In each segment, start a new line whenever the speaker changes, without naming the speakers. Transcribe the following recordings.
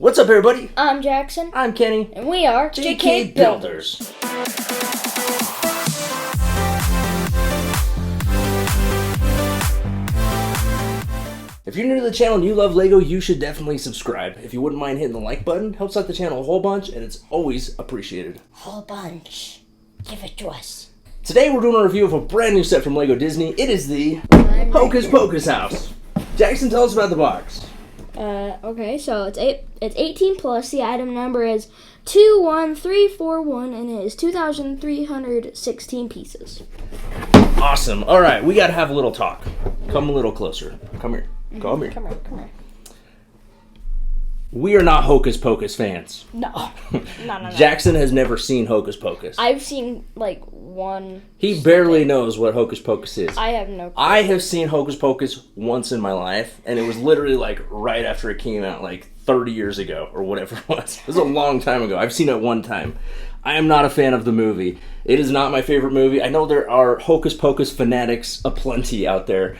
What's up, everybody?
I'm Jackson.
I'm Kenny.
And we are
JK Builders. If you're new to the channel and you love Lego, you should definitely subscribe. If you wouldn't mind hitting the like button, helps out the channel a whole bunch, and it's always appreciated.
Whole bunch. Give it to us.
Today we're doing a review of a brand new set from Lego Disney. It is the Hocus Pocus house. Jackson, tell us about the box.
Okay, so it's 18 plus. The item number is 21341, and it is 2,316 pieces.
Awesome. All right, we got to have a little talk. Come a little closer. Come here. Come here.
Come here.
We are not Hocus Pocus fans.
No. No.
Jackson has never seen Hocus Pocus.
I've seen, like, one...
He barely knows what Hocus Pocus is.
I have no clue.
I have seen Hocus Pocus once in my life, and it was literally, like, right after it came out, like, 30 years ago, or whatever it was. It was a long time ago. I've seen it one time. I am not a fan of the movie. It is not my favorite movie. I know there are Hocus Pocus fanatics aplenty out there.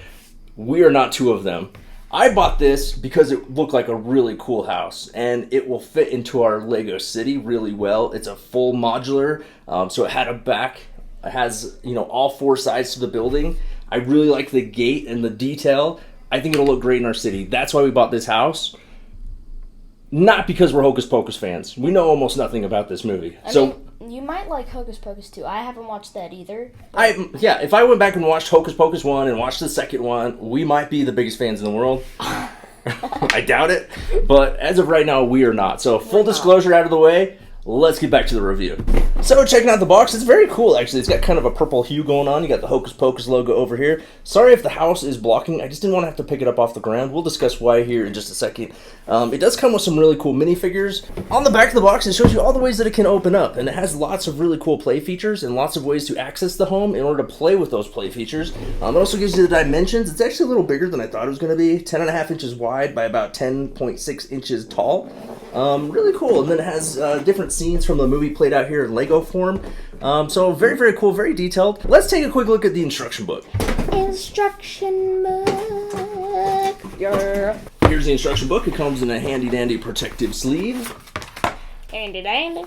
We are not two of them. I bought this because it looked like a really cool house, and it will fit into our Lego city really well. It's a full modular, so it had a back. It has, all four sides to the building. I really like the gate and the detail. I think it'll look great in our city. That's why we bought this house. Not because we're Hocus Pocus fans. We know almost nothing about this movie.
I mean, you might like Hocus Pocus 2. I haven't watched that either.
If I went back and watched Hocus Pocus 1 and watched the second one, we might be the biggest fans in the world. I doubt it. But as of right now, we are not. So full disclosure out of the way, let's get back to the review. So checking out the box, it's very cool actually. It's got kind of a purple hue going on. You got the Hocus Pocus logo over here. Sorry if the house is blocking. I just didn't want to have to pick it up off the ground. We'll discuss why here in just a second. It does come with some really cool minifigures. On the back of the box, it shows you all the ways that it can open up. And it has lots of really cool play features and lots of ways to access the home in order to play with those play features. It also gives you the dimensions. It's actually a little bigger than I thought it was going to be. 10.5 inches wide by about 10.6 inches tall. Really cool. And then it has different scenes from the movie played out here in Lego form. So very, very cool, very detailed. Let's take a quick look at the instruction book.
Instruction book. Yeah.
Here's the instruction book. It comes in a handy-dandy protective sleeve.
Handy-dandy.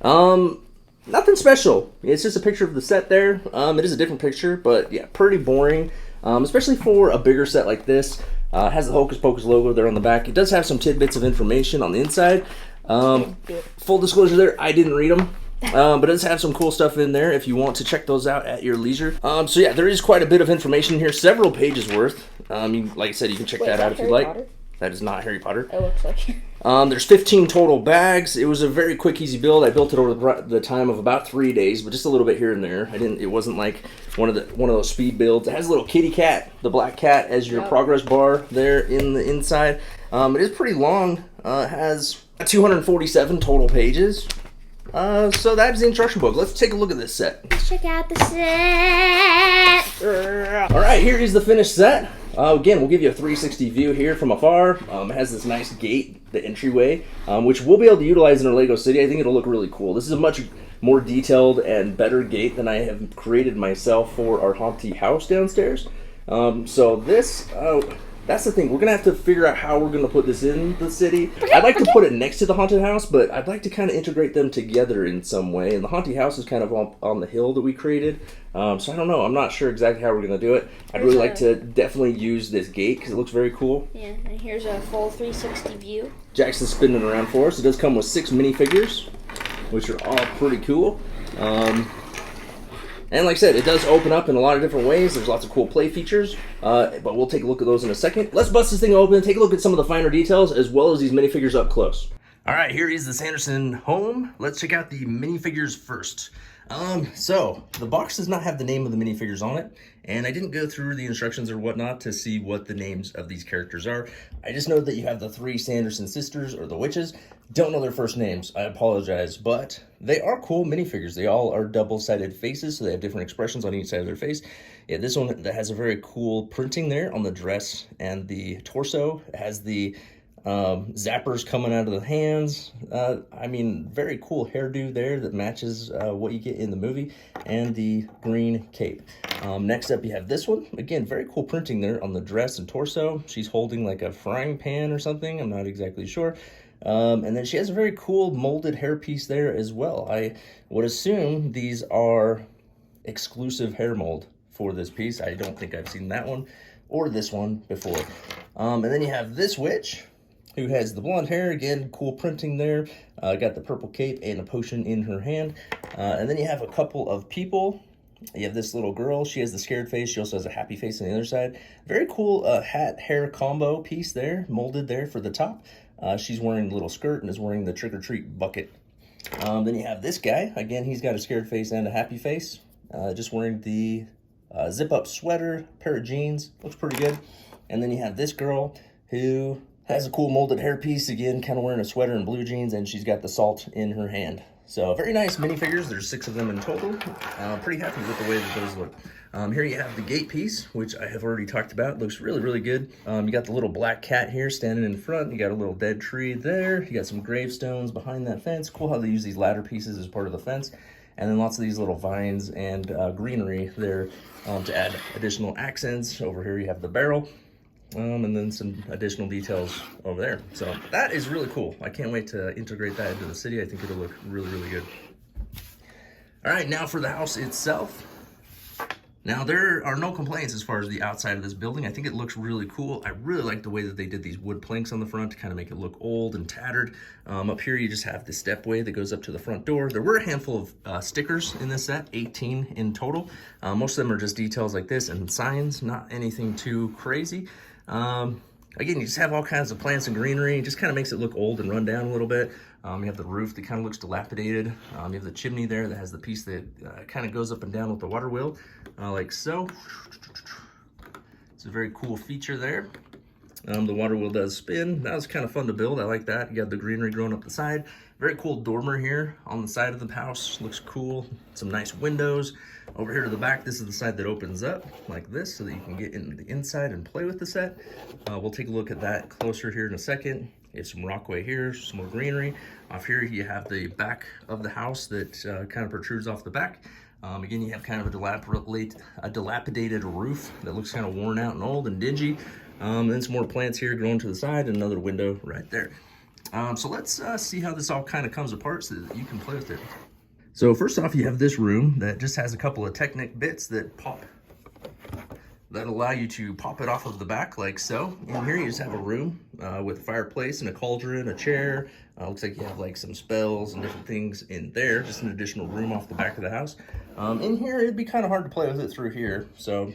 Nothing special. It's just a picture of the set there. It is a different picture, but yeah, pretty boring. Especially for a bigger set like this. It has the Hocus Pocus logo there on the back. It does have some tidbits of information on the inside. Full disclosure there, I didn't read them. But it does have some cool stuff in there if you want to check those out at your leisure. So yeah, there is quite a bit of information here, several pages worth. Like I said, you can check that out if you'd like. Potter? That is not Harry Potter.
It looks like it.
There's 15 total bags. It was a very quick, easy build. I built it over the time of about 3 days, but just a little bit here and there. It wasn't like one of those speed builds. It has a little kitty cat, the black cat, as your progress bar there in the inside. It is pretty long. It has 247 total pages. So that's the instruction book. Let's take a look at this set.
Let's check out the set.
Alright, here is the finished set. Again, we'll give you a 360 view here from afar. It has this nice gate, the entryway, which we'll be able to utilize in our Lego City. I think it'll look really cool. This is a much more detailed and better gate than I have created myself for our haunted house downstairs. So this... that's the thing. We're going to have to figure out how we're going to put this in the city. I'd like to put it next to the haunted house, but I'd like to kind of integrate them together in some way. And the haunted house is kind of on the hill that we created. So I don't know. I'm not sure exactly how we're going to do it. I'd really like to definitely use this gate because it looks very cool.
Yeah, and here's a full 360 view.
Jackson's spinning around for us. It does come with 6 minifigures, which are all pretty cool. And like I said, it does open up in a lot of different ways. There's lots of cool play features, but we'll take a look at those in a second. Let's bust this thing open, take a look at some of the finer details, as well as these minifigures up close. All right, here is the Sanderson home. Let's check out the minifigures first. So the box does not have the name of the minifigures on it, and I didn't go through the instructions or whatnot to see what the names of these characters are. I just know that you have the 3 Sanderson sisters, or the witches. Don't know their first names, I apologize, but they are cool minifigures. They all are double-sided faces, so they have different expressions on each side of their face. Yeah, this one that has a very cool printing there on the dress and the torso. It has the zappers coming out of the hands. I mean, very cool hairdo there that matches what you get in the movie, and the green cape. Next up, you have this one. Again, very cool printing there on the dress and torso. She's holding like a frying pan or something. I'm not exactly sure. And then she has a very cool molded hairpiece there as well. I would assume these are exclusive hair mold for this piece. I don't think I've seen that one or this one before. And then you have this witch who has the blonde hair. Again, cool printing there. Got the purple cape and a potion in her hand. And then you have a couple of people. You have this little girl. She has the scared face. She also has a happy face on the other side. Very cool hat hair combo piece there, molded there for the top. She's wearing a little skirt and is wearing the trick-or-treat bucket. Then you have this guy. Again, he's got a scared face and a happy face. Just wearing the zip-up sweater, pair of jeans. Looks pretty good. And then you have this girl who has a cool molded hairpiece. Again, kind of wearing a sweater and blue jeans, and she's got the salt in her hand. So very nice minifigures. There's 6 of them in total. Pretty happy with the way that those look. Here you have the gate piece, which I have already talked about. Looks really, really good. You got the little black cat here standing in front. You got a little dead tree there. You got some gravestones behind that fence. Cool how they use these ladder pieces as part of the fence. And then lots of these little vines and greenery there to add additional accents. Over here you have the barrel. And then some additional details over there. So that is really cool. I can't wait to integrate that into the city. I think it'll look really, really good. All right, now for the house itself. Now, there are no complaints as far as the outside of this building. I think it looks really cool. I really like the way that they did these wood planks on the front to kind of make it look old and tattered. Up here, you just have the stepway that goes up to the front door. There were a handful of stickers in this set, 18 in total. Most of them are just details like this and signs, not anything too crazy. Again, you just have all kinds of plants and greenery. It just kind of makes it look old and run down a little bit. You have the roof that kind of looks dilapidated. You have the chimney there that has the piece that kind of goes up and down with the water wheel, like so. It's a very cool feature there. The water wheel does spin. That was kind of fun to build. I like that. You got the greenery growing up the side. Very cool dormer here on the side of the house. Looks cool. Some nice windows. Over here to the back, this is the side that opens up like this so that you can get into the inside and play with the set. We'll take a look at that closer here in a second. You have some rockway here, some more greenery. Off here, you have the back of the house that kind of protrudes off the back. Again, you have kind of a dilapidated roof that looks kind of worn out and old and dingy. Then some more plants here growing to the side and another window right there. So let's see how this all kind of comes apart so that you can play with it. So first off, you have this room that just has a couple of Technic bits that pop, that allow you to pop it off of the back like so. In here you just have a room with a fireplace and a cauldron, a chair. Looks like you have like some spells and different things in there, just an additional room off the back of the house. In here, it'd be kind of hard to play with it through here. So,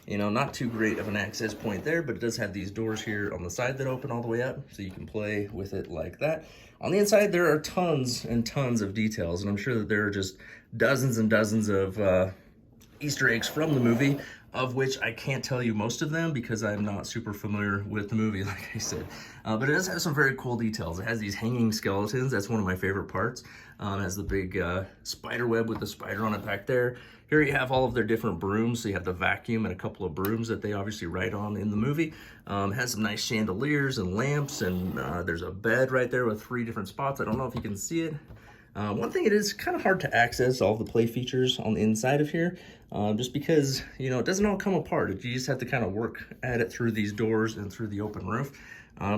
you know, not too great of an access point there, but it does have these doors here on the side that open all the way up, so you can play with it like that. On the inside, there are tons and tons of details, and I'm sure that there are just dozens and dozens of Easter eggs from the movie, of which I can't tell you most of them because I'm not super familiar with the movie, like I said. But it does have some very cool details. It has these hanging skeletons. That's one of my favorite parts. It has the big spider web with the spider on it back there. Here you have all of their different brooms. So you have the vacuum and a couple of brooms that they obviously write on in the movie. It has some nice chandeliers and lamps, and there's a bed right there with 3 different spots. I don't know if you can see it. One thing, it is kind of hard to access all the play features on the inside of here, just because, you know, it doesn't all come apart. You just have to kind of work at it through these doors and through the open roof.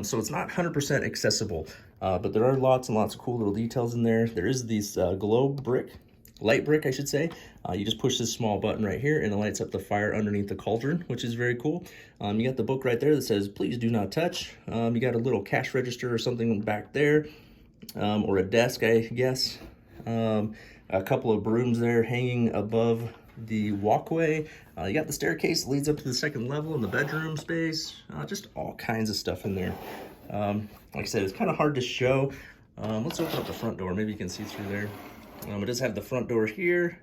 So it's not 100% accessible, but there are lots and lots of cool little details in there. There is this light brick, I should say. You just push this small button right here and it lights up the fire underneath the cauldron, which is very cool. You got the book right there that says, please do not touch. You got a little cash register or something back there. Or a desk, I guess. A couple of brooms there hanging above the walkway. You got the staircase that leads up to the 2nd level in the bedroom space. Just all kinds of stuff in there. Like I said, it's kind of hard to show. Let's open up the front door. Maybe you can see through there. It does have the front door here.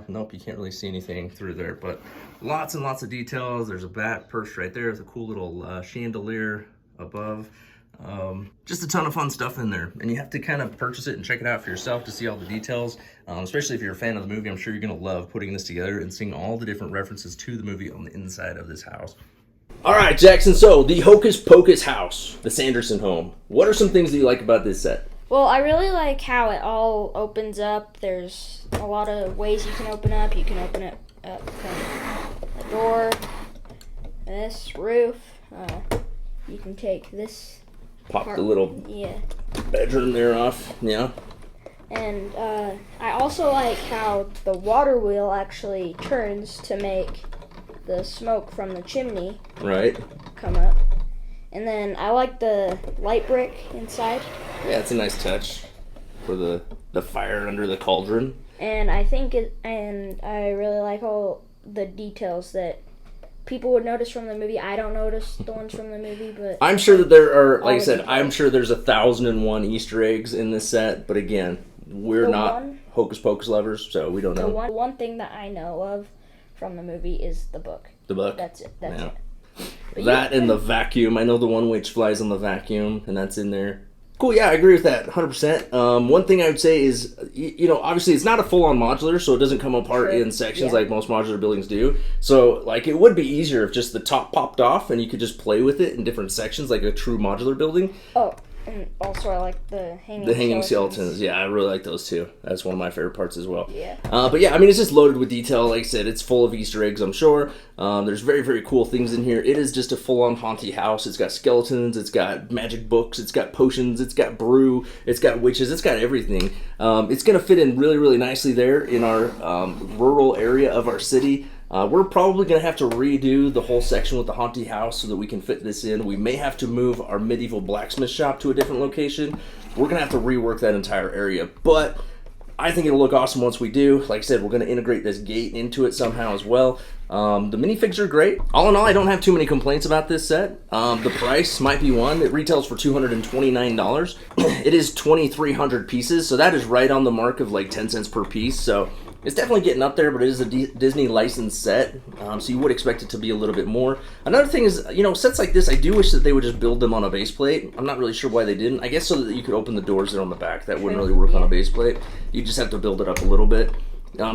Nope, you can't really see anything through there, but lots and lots of details. There's a bat perched right there. There's a cool little chandelier above. Just a ton of fun stuff in there, and you have to kind of purchase it and check it out for yourself to see all the details, especially if you're a fan of the movie. I'm sure you're going to love putting this together and seeing all the different references to the movie on the inside of this house. All right, Jackson, so the Hocus Pocus house, the Sanderson home. What are some things that you like about this set?
Well, I really like how it all opens up. There's a lot of ways you can open up. You can open it up from the door, this roof. You can take this
Pop the little
yeah.
bedroom there off. Yeah.
And I also like how the water wheel actually turns to make the smoke from the chimney come up. And then I like the light brick inside.
Yeah, it's a nice touch for the fire under the cauldron.
And I really like all the details that people would notice from the movie. I don't notice the ones from the movie, but
I'm sure that there are, like I said, I'm sure there's 1,001 Easter eggs in this set. But again, we're not Hocus Pocus lovers, so we don't know.
The one thing that I know of from the movie is the book.
The book?
That's it. That's it. But
that and the vacuum. I know the one witch flies on the vacuum, and that's in there. Cool, yeah, I agree with that 100%. One thing I would say is, obviously it's not a full-on modular, so it doesn't come apart in sections like most modular buildings do. So, it would be easier if just the top popped off and you could just play with it in different sections like a true modular building.
Oh, and also I like the hanging
skeletons. Yeah, I really like those too. That's one of my favorite parts as well.
Yeah.
But yeah, I mean, it's just loaded with detail. Like I said, it's full of Easter eggs, I'm sure. There's very, very cool things in here. It is just a full-on haunted house. It's got skeletons. It's got magic books. It's got potions. It's got brew. It's got witches. It's got everything. It's going to fit in really, really nicely there in our rural area of our city. We're probably going to have to redo the whole section with the haunted house so that we can fit this in. We may have to move our medieval blacksmith shop to a different location. We're going to have to rework that entire area. But I think it'll look awesome once we do. Like I said, we're going to integrate this gate into it somehow as well. The minifigs are great. All in all, I don't have too many complaints about this set. The price might be one. It retails for $229. It is 2,300 pieces, so that is right on the mark of like 10 cents per piece. So it's definitely getting up there, but it is a Disney licensed set, so you would expect it to be a little bit more. Another thing is, sets like this, I do wish that they would just build them on a base plate. I'm not really sure why they didn't. I guess so that you could open the doors there on the back. That wouldn't really work on a base plate. You just have to build it up a little bit.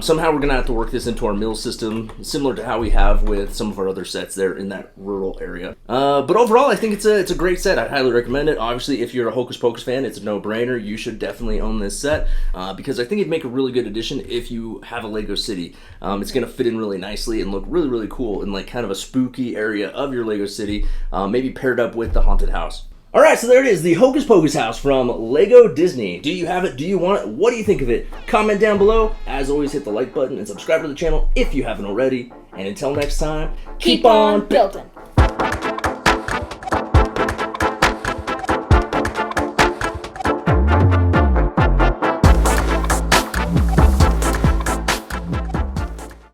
Somehow we're going to have to work this into our mill system, similar to how we have with some of our other sets there in that rural area. But overall, I think it's a great set. I'd highly recommend it. Obviously, if you're a Hocus Pocus fan, it's a no-brainer. You should definitely own this set because I think it'd make a really good addition if you have a Lego city. It's going to fit in really nicely and look really, really cool in like kind of a spooky area of your Lego city, maybe paired up with the haunted house. All right, so there it is, the Hocus Pocus house from Lego Disney. Do you have it? Do you want it? What do you think of it? Comment down below. As always, hit the like button and subscribe to the channel if you haven't already. And until next time, keep on building.